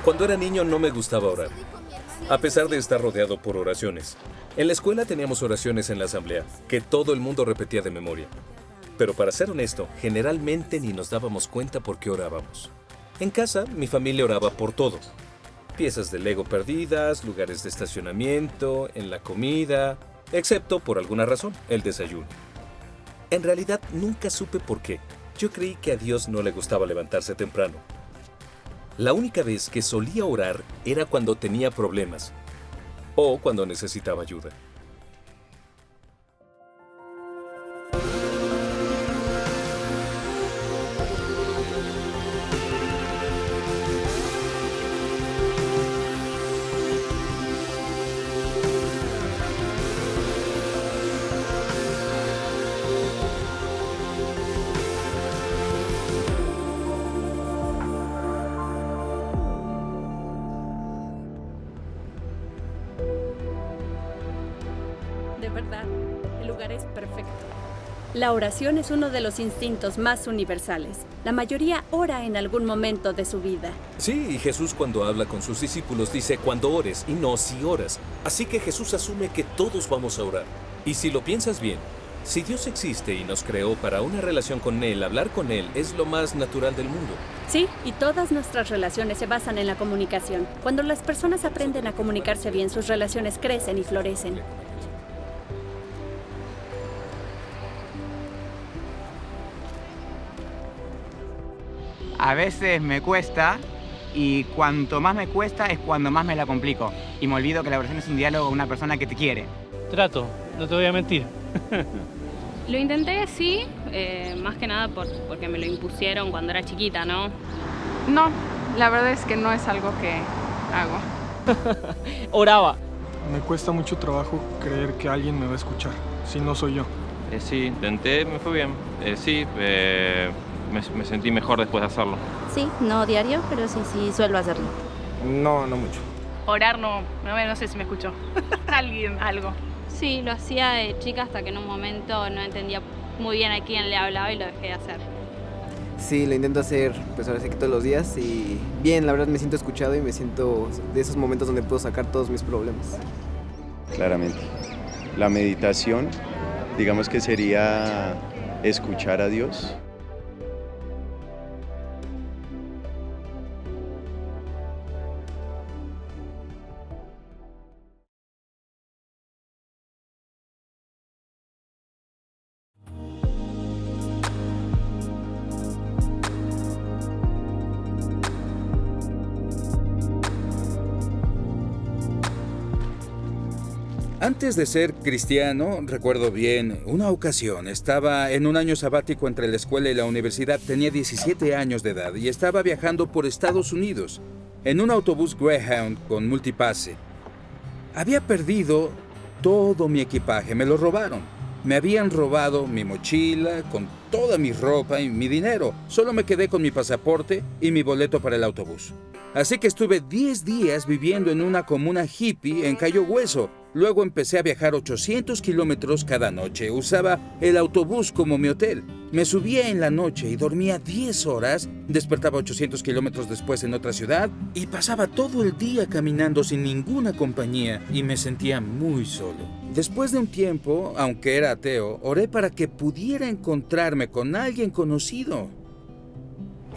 Cuando era niño no me gustaba orar, a pesar de estar rodeado por oraciones. En la escuela teníamos oraciones en la asamblea, que todo el mundo repetía de memoria. Pero para ser honesto, generalmente ni nos dábamos cuenta por qué orábamos. En casa, mi familia oraba por todo. Piezas de Lego perdidas, lugares de estacionamiento, en la comida, excepto, por alguna razón, el desayuno. En realidad, nunca supe por qué. Yo creí que a Dios no le gustaba levantarse temprano. La única vez que solía orar era cuando tenía problemas o cuando necesitaba ayuda. De verdad, el lugar es perfecto. La oración es uno de los instintos más universales. La mayoría ora en algún momento de su vida. Sí, y Jesús cuando habla con sus discípulos dice cuando ores y no si oras. Así que Jesús asume que todos vamos a orar. Y si lo piensas bien, si Dios existe y nos creó para una relación con Él, hablar con Él es lo más natural del mundo. Sí, y todas nuestras relaciones se basan en la comunicación. Cuando las personas aprenden a comunicarse bien, sus relaciones crecen y florecen. A veces me cuesta y cuanto más me cuesta es cuando más me la complico. Y me olvido que la oración es un diálogo con una persona que te quiere. Trato, no te voy a mentir. Lo intenté, sí, más que nada porque me lo impusieron cuando era chiquita, ¿no? No, la verdad es que no es algo que hago. Oraba. Me cuesta mucho trabajo creer que alguien me va a escuchar, si no soy yo. Sí, intenté, me fue bien. Me sentí mejor después de hacerlo. Sí, no diario, pero sí suelo hacerlo. No mucho. Orar no sé si me escuchó. Alguien, algo. Sí, lo hacía de chica hasta que en un momento no entendía muy bien a quién le hablaba y lo dejé de hacer. Sí, lo intento hacer pues ahora sí que todos los días y bien, la verdad me siento escuchado y me siento de esos momentos donde puedo sacar todos mis problemas. Claramente. La meditación, digamos que sería escuchar a Dios. Antes de ser cristiano, recuerdo bien, una ocasión estaba en un año sabático entre la escuela y la universidad. Tenía 17 años de edad y estaba viajando por Estados Unidos en un autobús Greyhound con multipase. Había perdido todo mi equipaje, me lo robaron. Me habían robado mi mochila con toda mi ropa y mi dinero. Solo me quedé con mi pasaporte y mi boleto para el autobús. Así que estuve 10 días viviendo en una comuna hippie en Cayo Hueso. Luego empecé a viajar 800 kilómetros cada noche. Usaba el autobús como mi hotel. Me subía en la noche y dormía 10 horas. Despertaba 800 kilómetros después en otra ciudad y pasaba todo el día caminando sin ninguna compañía y me sentía muy solo. Después de un tiempo, aunque era ateo, oré para que pudiera encontrarme con alguien conocido.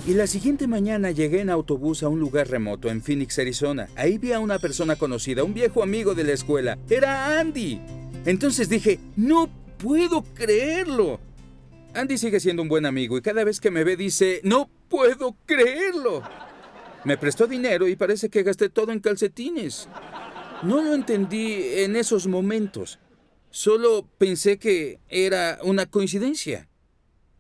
Y la siguiente mañana llegué en autobús a un lugar remoto en Phoenix, Arizona. Ahí vi a una persona conocida, un viejo amigo de la escuela. Era Andy. Entonces dije, no puedo creerlo. Andy sigue siendo un buen amigo y cada vez que me ve dice, no puedo creerlo. Me prestó dinero y parece que gasté todo en calcetines. No lo entendí en esos momentos. Solo pensé que era una coincidencia.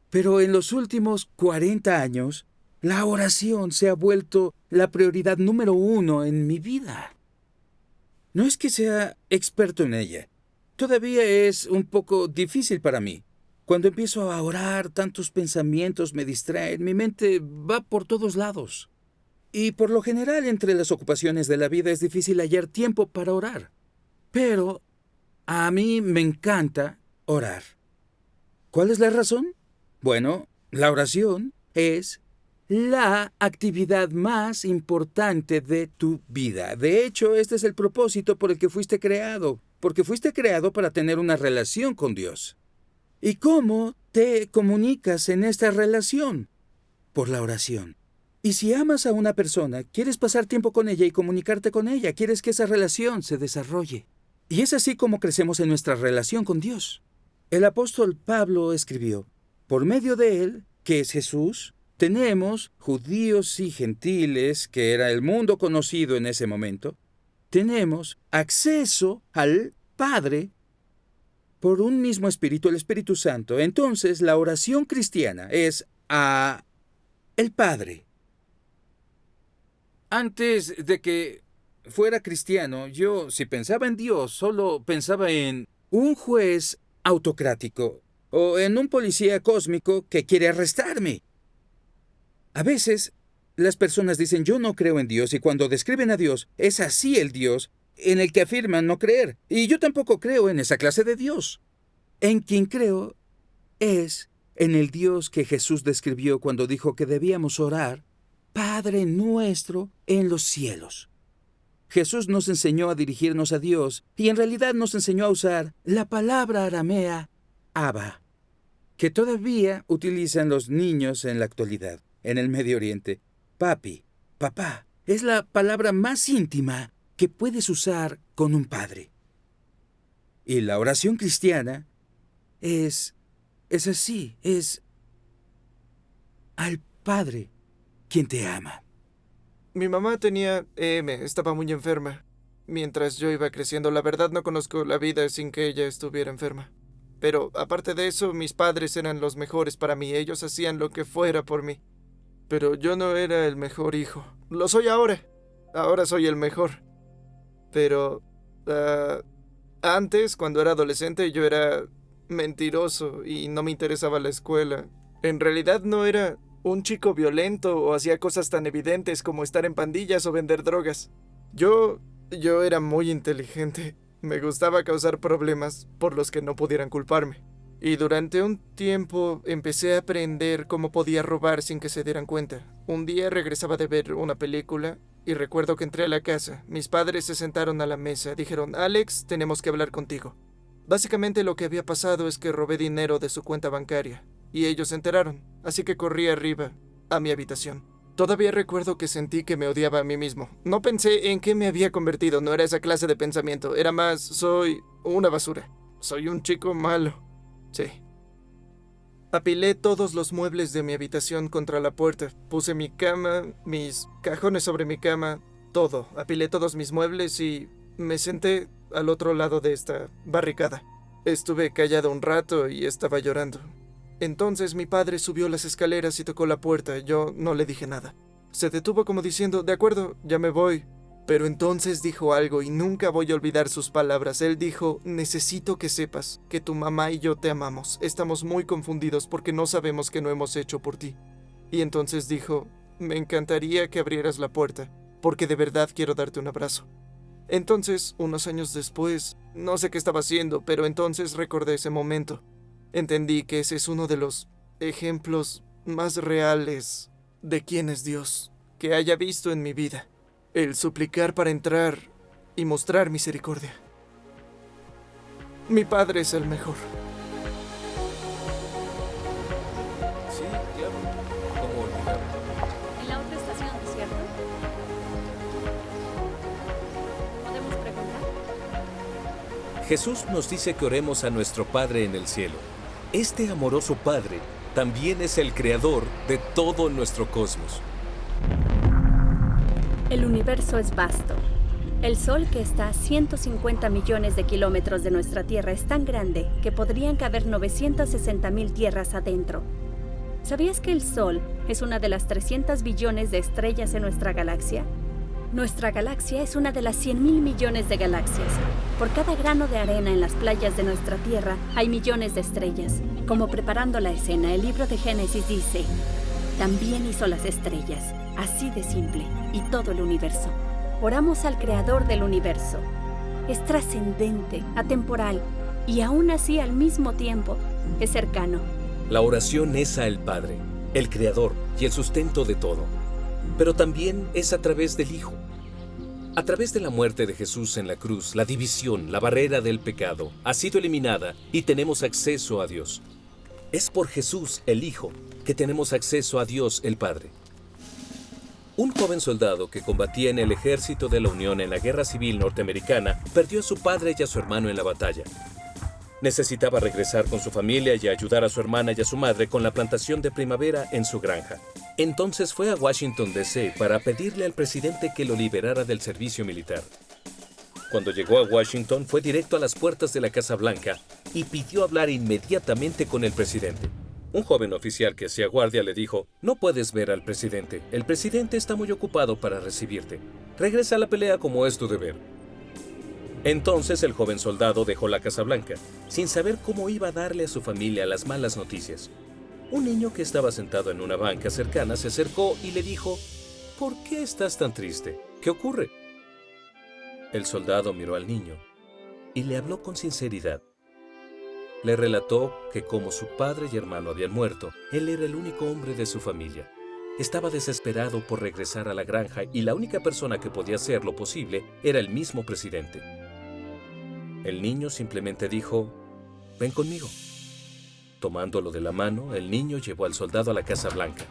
Pero en los últimos 40 años, la oración se ha vuelto la prioridad número 1 en mi vida. No es que sea experto en ella. Todavía es un poco difícil para mí. Cuando empiezo a orar, tantos pensamientos me distraen. Mi mente va por todos lados. Y por lo general, entre las ocupaciones de la vida es difícil hallar tiempo para orar. Pero a mí me encanta orar. ¿Cuál es la razón? Bueno, la oración es la actividad más importante de tu vida. De hecho, este es el propósito por el que fuiste creado, porque fuiste creado para tener una relación con Dios. ¿Y cómo te comunicas en esta relación? Por la oración. Y si amas a una persona, quieres pasar tiempo con ella y comunicarte con ella, quieres que esa relación se desarrolle. Y es así como crecemos en nuestra relación con Dios. El apóstol Pablo escribió, por medio de él, que es Jesús, tenemos, judíos y gentiles, que era el mundo conocido en ese momento, tenemos acceso al Padre por un mismo Espíritu, el Espíritu Santo. Entonces, la oración cristiana es a el Padre. Antes de que fuera cristiano, yo, si pensaba en Dios, solo pensaba en un juez autocrático o en un policía cósmico que quiere arrestarme. A veces, las personas dicen, yo no creo en Dios, y cuando describen a Dios, es así el Dios en el que afirman no creer. Y yo tampoco creo en esa clase de Dios. En quien creo es en el Dios que Jesús describió cuando dijo que debíamos orar, Padre nuestro en los cielos. Jesús nos enseñó a dirigirnos a Dios, y en realidad nos enseñó a usar la palabra aramea Abba, que todavía utilizan los niños en la actualidad. En el Medio Oriente, papi, papá, es la palabra más íntima que puedes usar con un padre. Y la oración cristiana es así, es al Padre quien te ama. Mi mamá tenía EM, estaba muy enferma. Mientras yo iba creciendo, la verdad no conozco la vida sin que ella estuviera enferma. Pero aparte de eso, mis padres eran los mejores para mí, ellos hacían lo que fuera por mí. Pero yo no era el mejor hijo. Lo soy ahora. Ahora soy el mejor. Pero antes, cuando era adolescente, yo era mentiroso y no me interesaba la escuela. En realidad no era un chico violento o hacía cosas tan evidentes como estar en pandillas o vender drogas. Yo era muy inteligente. Me gustaba causar problemas por los que no pudieran culparme. Y durante un tiempo empecé a aprender cómo podía robar sin que se dieran cuenta. Un día regresaba de ver una película y recuerdo que entré a la casa. Mis padres se sentaron a la mesa. Dijeron, Alex, tenemos que hablar contigo. Básicamente lo que había pasado es que robé dinero de su cuenta bancaria. Y ellos se enteraron. Así que corrí arriba a mi habitación. Todavía recuerdo que sentí que me odiaba a mí mismo. No pensé en qué me había convertido. No era esa clase de pensamiento. Era más, soy una basura. Soy un chico malo. Sí. Apilé todos los muebles de mi habitación contra la puerta. Puse mi cama, mis cajones sobre mi cama, todo. Apilé todos mis muebles y me senté al otro lado de esta barricada. Estuve callado un rato y estaba llorando. Entonces mi padre subió las escaleras y tocó la puerta. Yo no le dije nada. Se detuvo como diciendo, de acuerdo, ya me voy. Pero entonces dijo algo y nunca voy a olvidar sus palabras. Él dijo, necesito que sepas que tu mamá y yo te amamos. Estamos muy confundidos porque no sabemos qué no hemos hecho por ti. Y entonces dijo, me encantaría que abrieras la puerta, porque de verdad quiero darte un abrazo. Entonces, unos años después, no sé qué estaba haciendo, pero entonces recordé ese momento. Entendí que ese es uno de los ejemplos más reales de quién es Dios que haya visto en mi vida. El suplicar para entrar y mostrar misericordia. Mi padre es el mejor. Sí, claro. ¿Cómo olvidarlo? En la otra estación, ¿cierto? ¿Podemos preguntar? Jesús nos dice que oremos a nuestro Padre en el cielo. Este amoroso Padre también es el creador de todo nuestro cosmos. El universo es vasto. El Sol, que está a 150 millones de kilómetros de nuestra Tierra, es tan grande que podrían caber 960,000 tierras adentro. ¿Sabías que el Sol es una de las 300 billones de estrellas en nuestra galaxia? Nuestra galaxia es una de las 100,000 millones de galaxias. Por cada grano de arena en las playas de nuestra Tierra hay millones de estrellas. Como preparando la escena, el libro de Génesis dice, también hizo las estrellas, así de simple, y todo el universo. Oramos al creador del universo. Es trascendente, atemporal, y aún así al mismo tiempo es cercano. La oración es al Padre. el creador y el sustento de todo. Pero también es a través del Hijo. A través de la muerte de Jesús en la cruz, la división, la barrera del pecado, ha sido eliminada y tenemos acceso a Dios. Es por Jesús, el Hijo, que tenemos acceso a Dios, el Padre. Un joven soldado que combatía en el ejército de la Unión en la Guerra Civil Norteamericana perdió a su padre y a su hermano en la batalla. Necesitaba regresar con su familia y ayudar a su hermana y a su madre con la plantación de primavera en su granja. Entonces fue a Washington, D.C. para pedirle al presidente que lo liberara del servicio militar. Cuando llegó a Washington, fue directo a las puertas de la Casa Blanca y pidió hablar inmediatamente con el presidente. Un joven oficial que hacía guardia le dijo: «No puedes ver al presidente. El presidente está muy ocupado para recibirte. Regresa a la pelea como es tu deber». Entonces el joven soldado dejó la Casa Blanca, sin saber cómo iba a darle a su familia las malas noticias. Un niño que estaba sentado en una banca cercana se acercó y le dijo: «¿Por qué estás tan triste? ¿Qué ocurre?». El soldado miró al niño y le habló con sinceridad. Le relató que como su padre y hermano habían muerto, él era el único hombre de su familia. Estaba desesperado por regresar a la granja y la única persona que podía hacer lo posible era el mismo presidente. El niño simplemente dijo: «Ven conmigo». Tomándolo de la mano, el niño llevó al soldado a la Casa Blanca.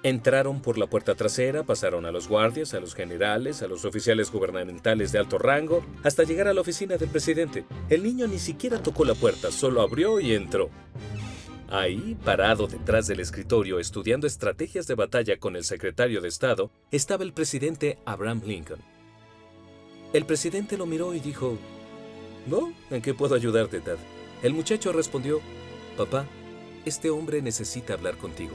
Entraron por la puerta trasera, pasaron a los guardias, a los generales, a los oficiales gubernamentales de alto rango, hasta llegar a la oficina del presidente. El niño ni siquiera tocó la puerta, solo abrió y entró. Ahí, parado detrás del escritorio, estudiando estrategias de batalla con el secretario de Estado, estaba el presidente Abraham Lincoln. El presidente lo miró y dijo: «¿No? ¿En qué puedo ayudarte, Dad?». El muchacho respondió: «Papá, este hombre necesita hablar contigo».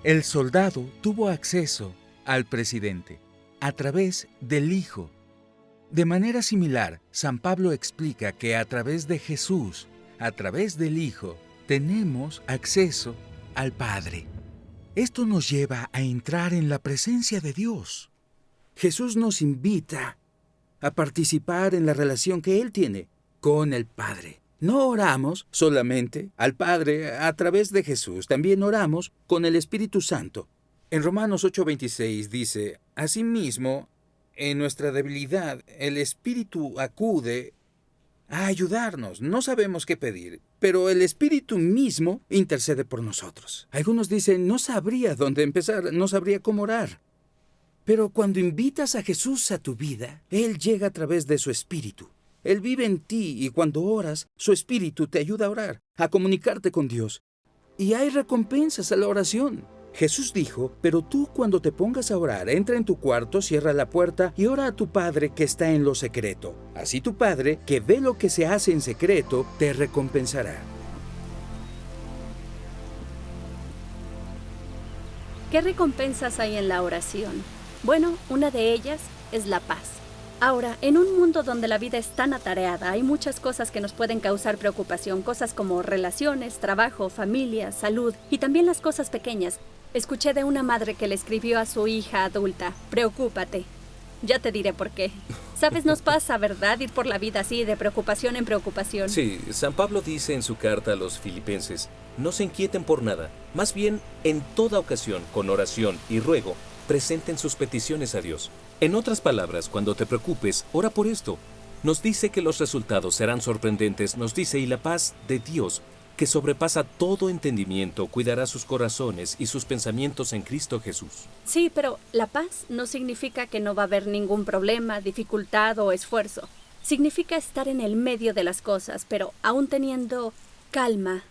El soldado tuvo acceso al presidente a través del Hijo. De manera similar, San Pablo explica que a través de Jesús, a través del Hijo, tenemos acceso al Padre. Esto nos lleva a entrar en la presencia de Dios. Jesús nos invita a participar en la relación que Él tiene con el Padre. No oramos solamente al Padre a través de Jesús, también oramos con el Espíritu Santo. En Romanos 8:26 dice: «Asimismo, en nuestra debilidad, el Espíritu acude a ayudarnos. No sabemos qué pedir, pero el Espíritu mismo intercede por nosotros». Algunos dicen: «No sabría dónde empezar, no sabría cómo orar». Pero cuando invitas a Jesús a tu vida, Él llega a través de su Espíritu. Él vive en ti y cuando oras, su Espíritu te ayuda a orar, a comunicarte con Dios. Y hay recompensas a la oración. Jesús dijo: «Pero tú cuando te pongas a orar, entra en tu cuarto, cierra la puerta y ora a tu Padre que está en lo secreto. Así tu Padre, que ve lo que se hace en secreto, te recompensará». ¿Qué recompensas hay en la oración? Bueno, una de ellas es la paz. Ahora, en un mundo donde la vida es tan atareada, hay muchas cosas que nos pueden causar preocupación, cosas como relaciones, trabajo, familia, salud y también las cosas pequeñas. Escuché de una madre que le escribió a su hija adulta: «Preocúpate». Ya te diré por qué. ¿Sabes? Nos pasa, ¿verdad? Ir por la vida así, de preocupación en preocupación. Sí, San Pablo dice en su carta a los filipenses: «No se inquieten por nada, más bien, en toda ocasión, con oración y ruego, presenten sus peticiones a Dios». En otras palabras, cuando te preocupes, ora por esto. Nos dice que los resultados serán sorprendentes, nos dice: «Y la paz de Dios, que sobrepasa todo entendimiento, cuidará sus corazones y sus pensamientos en Cristo Jesús». Sí, pero la paz no significa que no va a haber ningún problema, dificultad o esfuerzo. Significa estar en el medio de las cosas, pero aún teniendo calma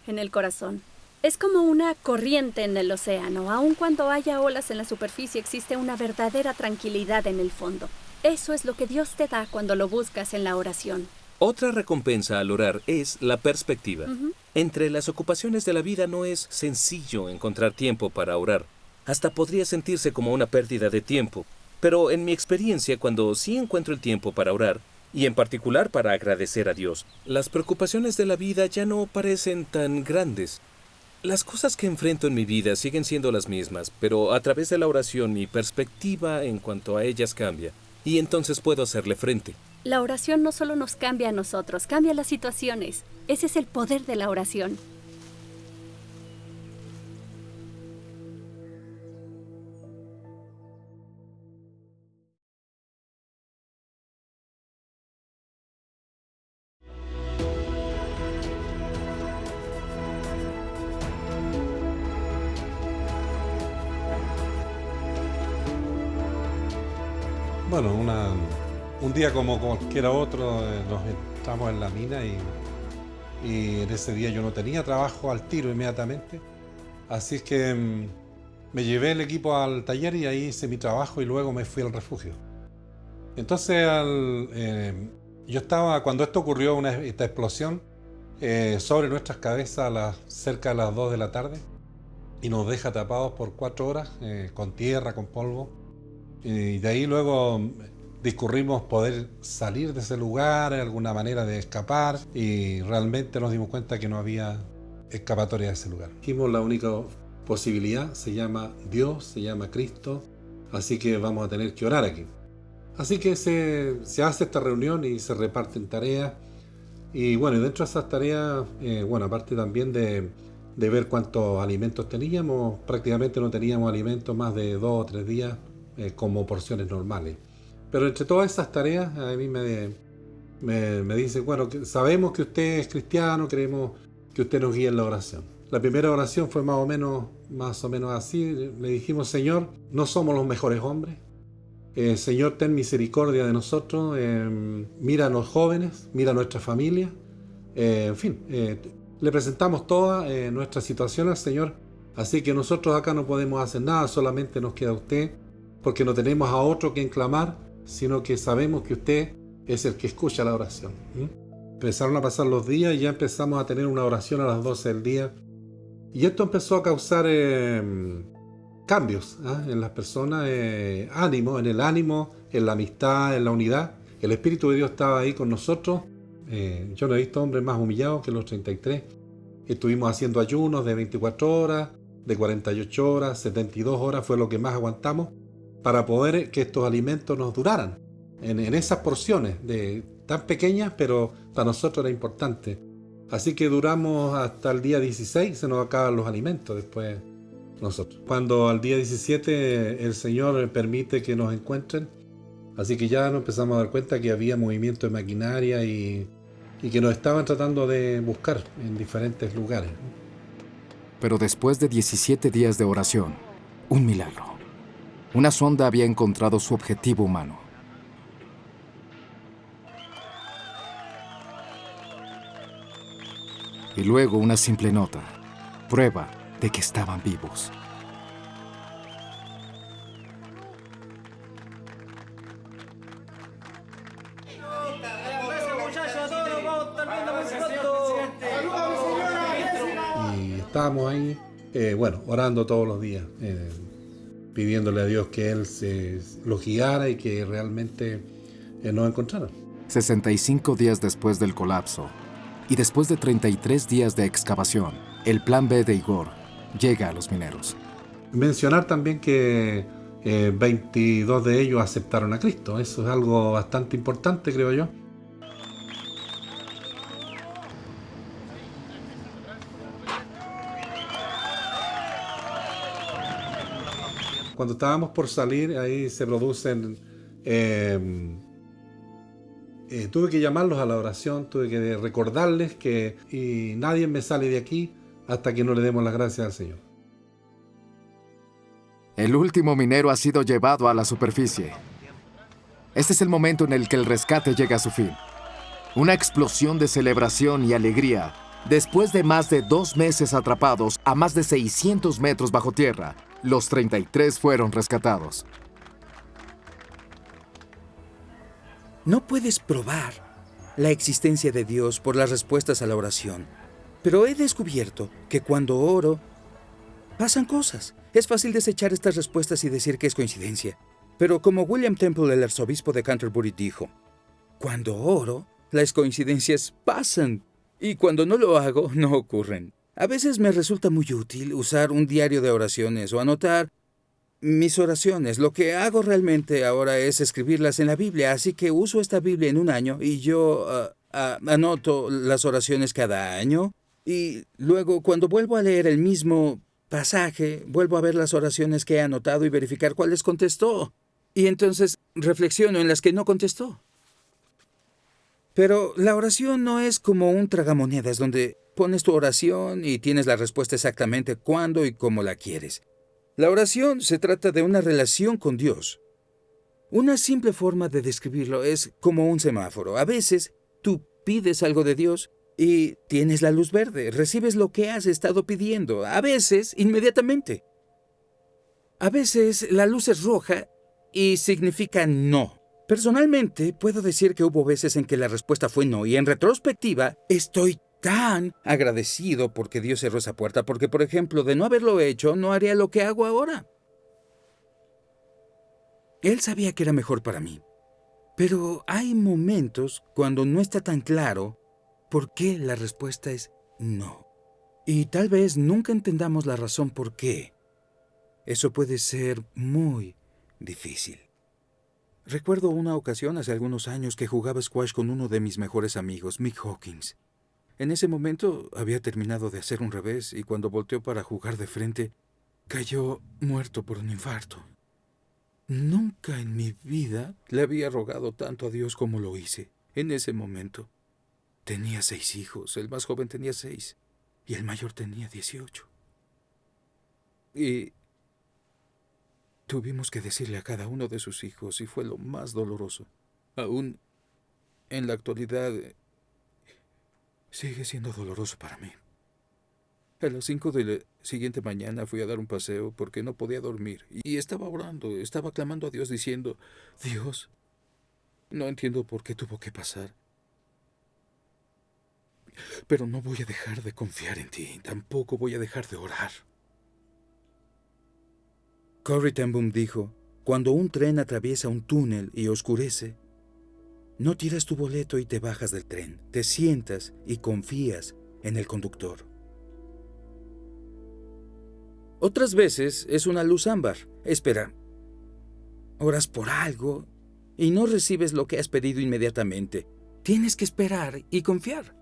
en el corazón. Es como una corriente en el océano. Aun cuando haya olas en la superficie, existe una verdadera tranquilidad en el fondo. Eso es lo que Dios te da cuando lo buscas en la oración. Otra recompensa al orar es la perspectiva. Entre las ocupaciones de la vida no es sencillo encontrar tiempo para orar. Hasta podría sentirse como una pérdida de tiempo. Pero en mi experiencia, cuando sí encuentro el tiempo para orar, y en particular para agradecer a Dios, las preocupaciones de la vida ya no parecen tan grandes. Las cosas que enfrento en mi vida siguen siendo las mismas, pero a través de la oración mi perspectiva en cuanto a ellas cambia, y entonces puedo hacerle frente. La oración no solo nos cambia a nosotros, cambia las situaciones. Ese es el poder de la oración. Bueno, un día como cualquiera otro, nos entramos en la mina y en ese día yo no tenía trabajo al tiro inmediatamente. Así es que me llevé el equipo al taller y ahí hice mi trabajo y luego me fui al refugio. Entonces, yo estaba, cuando esto ocurrió, esta explosión, sobre nuestras cabezas cerca de las 2 de la tarde y nos deja tapados por 4 horas, con tierra, con polvo. Y de ahí luego discurrimos poder salir de ese lugar, alguna manera de escapar, y realmente nos dimos cuenta que no había escapatoria de ese lugar. Dijimos, la única posibilidad se llama Dios, se llama Cristo, así que vamos a tener que orar aquí. Así que se hace esta reunión y se reparten tareas. Y bueno, dentro de esas tareas, aparte también de ver cuántos alimentos teníamos, prácticamente no teníamos alimentos más de 2 o 3 días como porciones normales. Pero entre todas esas tareas, a mí me dice, bueno, sabemos que usted es cristiano, queremos que usted nos guíe en la oración. La primera oración fue más o menos así. Le dijimos, Señor, no somos los mejores hombres. Señor, ten misericordia de nosotros. Mira a los jóvenes, mira a nuestra familia. En fin, le presentamos toda nuestra situación al Señor. Así que nosotros acá no podemos hacer nada, solamente nos queda usted, porque no tenemos a otro que enclamar, sino que sabemos que usted es el que escucha la oración. Empezaron a pasar los días y ya empezamos a tener una oración a las 12 del día. Y esto empezó a causar cambios en las personas, ánimo, en el ánimo, en la amistad, en la unidad. El Espíritu de Dios estaba ahí con nosotros. Yo no he visto hombres más humillados que los 33. Estuvimos haciendo ayunos de 24 horas, de 48 horas, 72 horas fue lo que más aguantamos, para poder que estos alimentos nos duraran en esas porciones tan pequeñas, pero para nosotros era importante. Así que duramos hasta el día 16, se nos acaban los alimentos después nosotros. Cuando al día 17 el Señor permite que nos encuentren, así que ya nos empezamos a dar cuenta que había movimiento de maquinaria y que nos estaban tratando de buscar en diferentes lugares. Pero después de 17 días de oración, un milagro. Una sonda había encontrado su objetivo humano. Y luego una simple nota, prueba de que estaban vivos. Y estábamos ahí, orando todos los días, pidiéndole a Dios que Él los guiara y que realmente nos encontrara. 65 días después del colapso y después de 33 días de excavación, el plan B de Igor llega a los mineros. Mencionar también que 22 de ellos aceptaron a Cristo. Eso es algo bastante importante, creo yo. Cuando estábamos por salir, ahí se producen... tuve que llamarlos a la oración, tuve que recordarles que nadie me sale de aquí hasta que no le demos las gracias al Señor. El último minero ha sido llevado a la superficie. Este es el momento en el que el rescate llega a su fin. Una explosión de celebración y alegría. Después de más de 2 meses atrapados a más de 600 metros bajo tierra, los 33 fueron rescatados. No puedes probar la existencia de Dios por las respuestas a la oración, pero he descubierto que cuando oro, pasan cosas. Es fácil desechar estas respuestas y decir que es coincidencia. Pero como William Temple, el arzobispo de Canterbury, dijo, cuando oro, las coincidencias pasan. Y cuando no lo hago, no ocurren. A veces me resulta muy útil usar un diario de oraciones o anotar mis oraciones. Lo que hago realmente ahora es escribirlas en la Biblia, así que uso esta Biblia en un año y yo anoto las oraciones cada año. Y luego, cuando vuelvo a leer el mismo pasaje, vuelvo a ver las oraciones que he anotado y verificar cuáles contestó. Y entonces reflexiono en las que no contestó. Pero la oración no es como un tragamonedas donde pones tu oración y tienes la respuesta exactamente cuándo y cómo la quieres. La oración se trata de una relación con Dios. Una simple forma de describirlo es como un semáforo. A veces tú pides algo de Dios y tienes la luz verde, recibes lo que has estado pidiendo, a veces inmediatamente. A veces la luz es roja y significa no. Personalmente, puedo decir que hubo veces en que la respuesta fue no, y en retrospectiva, estoy tan agradecido porque Dios cerró esa puerta, porque, por ejemplo, de no haberlo hecho, no haría lo que hago ahora. Él sabía que era mejor para mí, pero hay momentos cuando no está tan claro por qué la respuesta es no. Y tal vez nunca entendamos la razón por qué. Eso puede ser muy difícil. Recuerdo una ocasión hace algunos años que jugaba squash con uno de mis mejores amigos, Mick Hawkins. En ese momento había terminado de hacer un revés y cuando volteó para jugar de frente, cayó muerto por un infarto. Nunca en mi vida le había rogado tanto a Dios como lo hice. En ese momento tenía 6 hijos, el más joven tenía 6 y el mayor tenía 18. Y tuvimos que decirle a cada uno de sus hijos y fue lo más doloroso. Aún en la actualidad sigue siendo doloroso para mí. A las 5 de la siguiente mañana fui a dar un paseo porque no podía dormir y estaba orando, estaba clamando a Dios diciendo, Dios, no entiendo por qué tuvo que pasar, pero no voy a dejar de confiar en ti, tampoco voy a dejar de orar. Corrie ten Boom dijo, cuando un tren atraviesa un túnel y oscurece, no tiras tu boleto y te bajas del tren, te sientas y confías en el conductor. Otras veces es una luz ámbar. Espera, oras por algo y no recibes lo que has pedido inmediatamente. Tienes que esperar y confiar.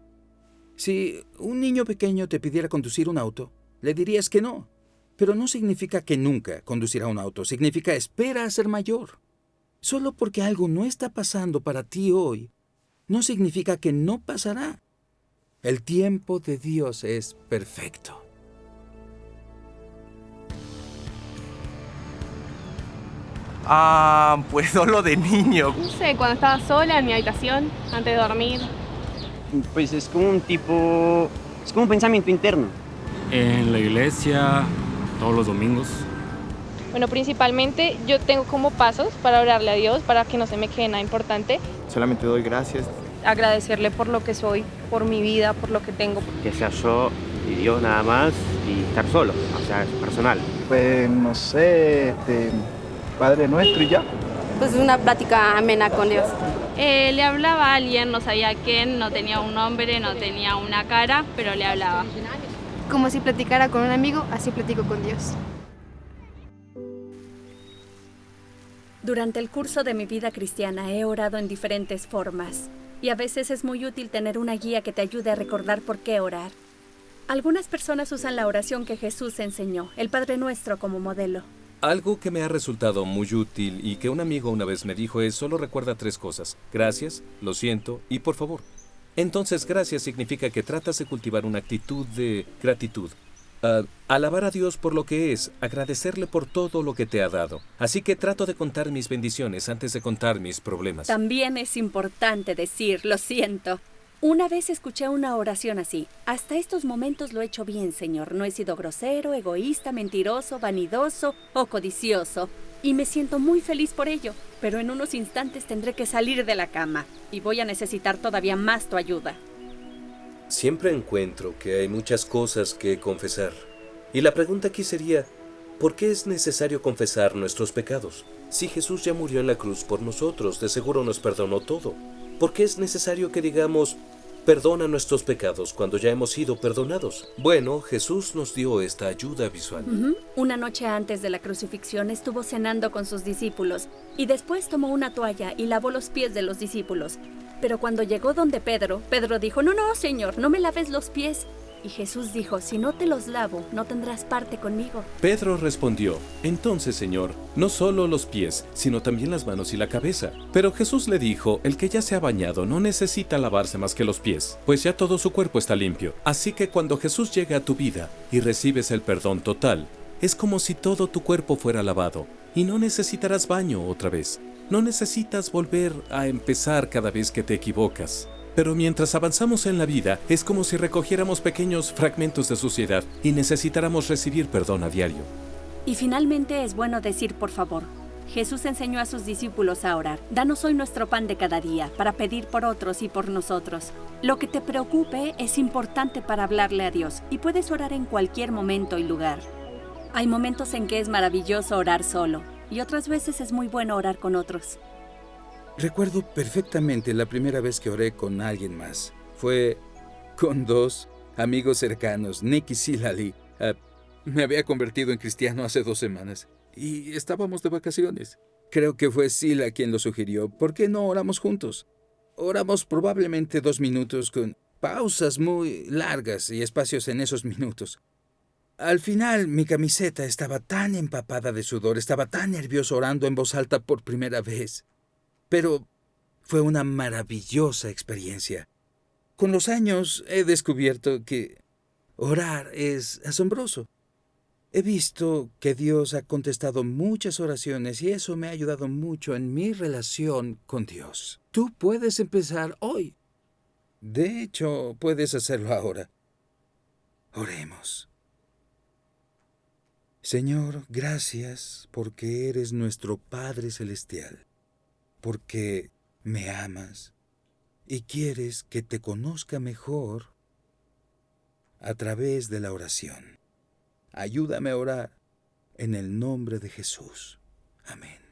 Si un niño pequeño te pidiera conducir un auto, le dirías que no. Pero no significa que nunca conducirá un auto. Significa espera a ser mayor. Solo porque algo no está pasando para ti hoy, no significa que no pasará. El tiempo de Dios es perfecto. Pues solo de niño. No sé, cuando estaba sola en mi habitación, antes de dormir. Pues es como un pensamiento interno. En la iglesia, todos los domingos. Bueno, principalmente yo tengo como pasos para orarle a Dios, para que no se me quede nada importante. Solamente doy gracias. Agradecerle por lo que soy, por mi vida, por lo que tengo. Que sea yo y Dios nada más y estar solo, o sea, es personal. Pues no sé, Padre Nuestro y ya. Pues una plática amena con Dios. Le hablaba a alguien, no sabía quién, no tenía un nombre, no tenía una cara, pero le hablaba. Como si platicara con un amigo, así platico con Dios. Durante el curso de mi vida cristiana he orado en diferentes formas y a veces es muy útil tener una guía que te ayude a recordar por qué orar. Algunas personas usan la oración que Jesús enseñó, el Padre Nuestro, como modelo. Algo que me ha resultado muy útil y que un amigo una vez me dijo es solo recuerda 3 cosas. Gracias, lo siento y por favor. Entonces, gracias significa que tratas de cultivar una actitud de gratitud. Alabar a Dios por lo que es, agradecerle por todo lo que te ha dado. Así que trato de contar mis bendiciones antes de contar mis problemas. También es importante decir, lo siento. Una vez escuché una oración así. Hasta estos momentos lo he hecho bien, Señor. No he sido grosero, egoísta, mentiroso, vanidoso o codicioso. Y me siento muy feliz por ello. Pero en unos instantes tendré que salir de la cama. Y voy a necesitar todavía más tu ayuda. Siempre encuentro que hay muchas cosas que confesar. Y la pregunta aquí sería, ¿por qué es necesario confesar nuestros pecados? Si Jesús ya murió en la cruz por nosotros, de seguro nos perdonó todo. ¿Por qué es necesario que digamos, perdona nuestros pecados cuando ya hemos sido perdonados? Bueno, Jesús nos dio esta ayuda visual. Una noche antes de la crucifixión estuvo cenando con sus discípulos y después tomó una toalla y lavó los pies de los discípulos. Pero cuando llegó donde Pedro dijo, no, Señor, no me laves los pies. Y Jesús dijo, si no te los lavo, no tendrás parte conmigo. Pedro respondió, entonces, Señor, no solo los pies, sino también las manos y la cabeza. Pero Jesús le dijo, el que ya se ha bañado no necesita lavarse más que los pies, pues ya todo su cuerpo está limpio. Así que cuando Jesús llega a tu vida y recibes el perdón total, es como si todo tu cuerpo fuera lavado y no necesitarás baño otra vez. No necesitas volver a empezar cada vez que te equivocas. Pero mientras avanzamos en la vida, es como si recogiéramos pequeños fragmentos de suciedad y necesitáramos recibir perdón a diario. Y finalmente es bueno decir por favor. Jesús enseñó a sus discípulos a orar. Danos hoy nuestro pan de cada día, para pedir por otros y por nosotros. Lo que te preocupe es importante para hablarle a Dios, y puedes orar en cualquier momento y lugar. Hay momentos en que es maravilloso orar solo, y otras veces es muy bueno orar con otros. Recuerdo perfectamente la primera vez que oré con alguien más. Fue con dos amigos cercanos, Nick y Silali. Me había convertido en cristiano hace 2 semanas y estábamos de vacaciones. Creo que fue Sila quien lo sugirió. ¿Por qué no oramos juntos? Oramos probablemente 2 minutos con pausas muy largas y espacios en esos minutos. Al final, mi camiseta estaba tan empapada de sudor, estaba tan nervioso orando en voz alta por primera vez. Pero fue una maravillosa experiencia. Con los años he descubierto que orar es asombroso. He visto que Dios ha contestado muchas oraciones y eso me ha ayudado mucho en mi relación con Dios. Tú puedes empezar hoy. De hecho, puedes hacerlo ahora. Oremos. Señor, gracias porque eres nuestro Padre Celestial, porque me amas y quieres que te conozca mejor a través de la oración. Ayúdame a orar en el nombre de Jesús. Amén.